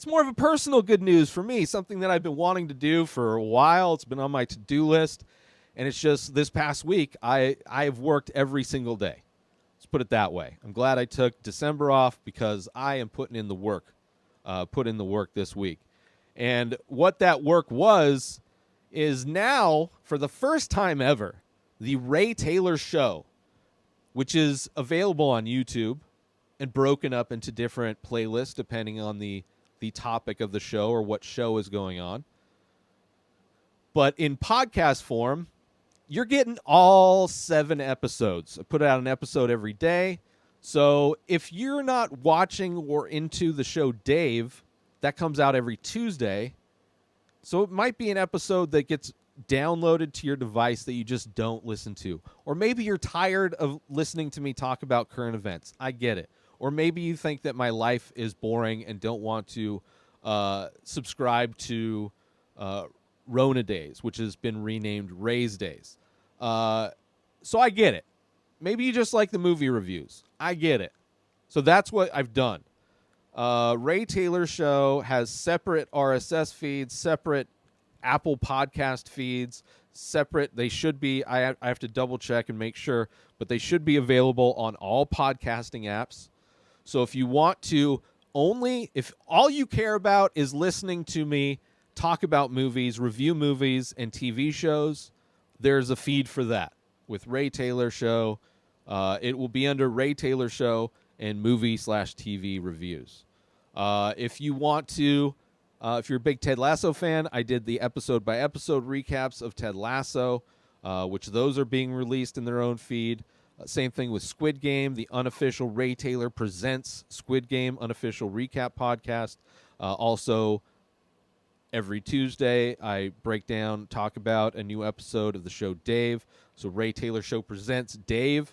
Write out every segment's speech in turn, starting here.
it's more of a personal good news for me, something that I've been wanting to do for a while. It's been on my to-do list, and it's just this past week I have worked every single day. Let's put it that way. I'm glad I took December off because I am putting in the work, this week. And what that work was is now, for the first time ever, the Ray Taylor Show, which is available on YouTube and broken up into different playlists depending on the topic of the show or what show is going on. But in podcast form, you're getting all 7 episodes. I put out an episode every day. So if you're not watching or into the show Dave, that comes out every Tuesday. So it might be an episode that gets downloaded to your device that you just don't listen to. Or maybe you're tired of listening to me talk about current events. I get it. Or maybe you think that my life is boring and don't want to subscribe to Rona Days, which has been renamed Ray's Days. So I get it. Maybe you just like the movie reviews. I get it. So that's what I've done. Ray Taylor Show has separate RSS feeds, separate Apple podcast feeds, separate. They should be. I have to double check and make sure, but they should be available on all podcasting apps. So if you want to if all you care about is listening to me talk about movies, review movies and TV shows, there's a feed for that with Ray Taylor Show. It will be under Ray Taylor Show and movie/TV reviews. If you want to, if you're a big Ted Lasso fan, I did the episode by episode recaps of Ted Lasso, which those are being released in their own feed. Same thing with Squid Game, the unofficial Ray Taylor Presents Squid Game unofficial recap podcast. Also, every Tuesday, I break down, talk about a new episode of the show Dave. So Ray Taylor Show Presents Dave,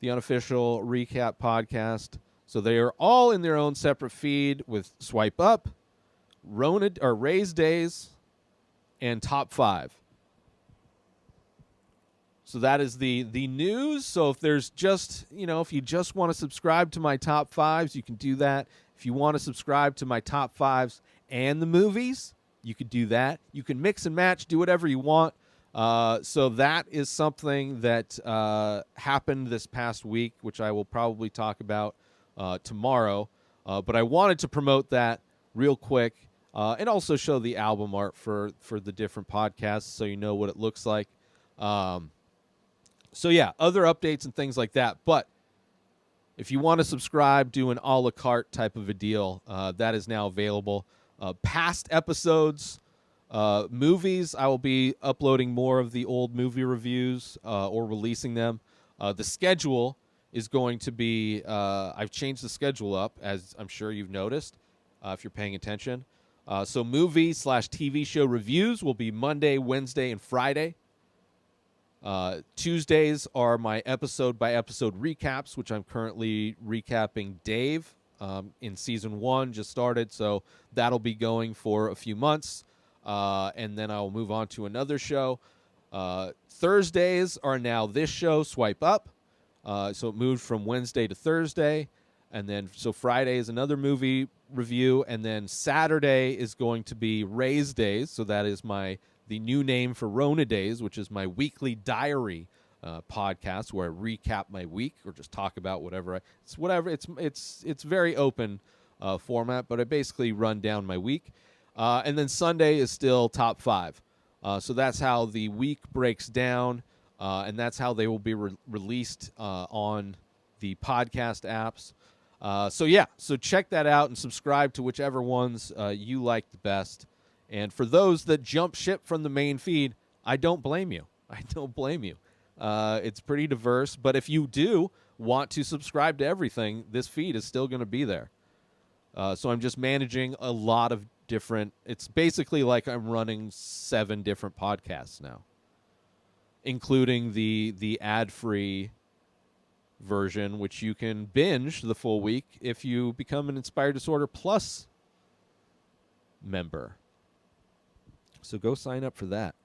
the unofficial recap podcast. So they are all in their own separate feed with Swipe Up, Ray's Days, and Top 5. So that is the news. So if there's just, if you just want to subscribe to my top 5s, you can do that. If you want to subscribe to my top 5s and the movies, you could do that. You can mix and match, do whatever you want. So that is something that happened this past week, which I will probably talk about tomorrow. But I wanted to promote that real quick and also show the album art for the different podcasts so you know what it looks like. So yeah, other updates and things like that. But if you want to subscribe, do an a la carte type of a deal, that is now available. Past episodes, movies, I will be uploading more of the old movie reviews or releasing them. The schedule is going to be, I've changed the schedule up, as I'm sure you've noticed, if you're paying attention. So movie/TV show reviews will be Monday, Wednesday, and Friday. Tuesdays are my episode-by-episode recaps, which I'm currently recapping Dave in Season 1, just started, so that'll be going for a few months, and then I'll move on to another show. Thursdays are now this show, Swipe Up, so it moved from Wednesday to Thursday, and then so Friday is another movie review, and then Saturday is going to be Ray's Days, so that is the new name for Rona Days, which is my weekly diary podcast where I recap my week or just talk about whatever. It's very open format, but I basically run down my week. And then Sunday is still top 5. So that's how the week breaks down, and that's how they will be released on the podcast apps. So check that out and subscribe to whichever ones you like the best. And for those that jump ship from the main feed, I don't blame you. It's pretty diverse, but if you do want to subscribe to everything, this feed is still going to be there. So I'm just managing a lot of different. It's basically like I'm running 7 different podcasts now, including the ad-free version, which you can binge the full week if you become an Inspired Disorder Plus member. So go sign up for that.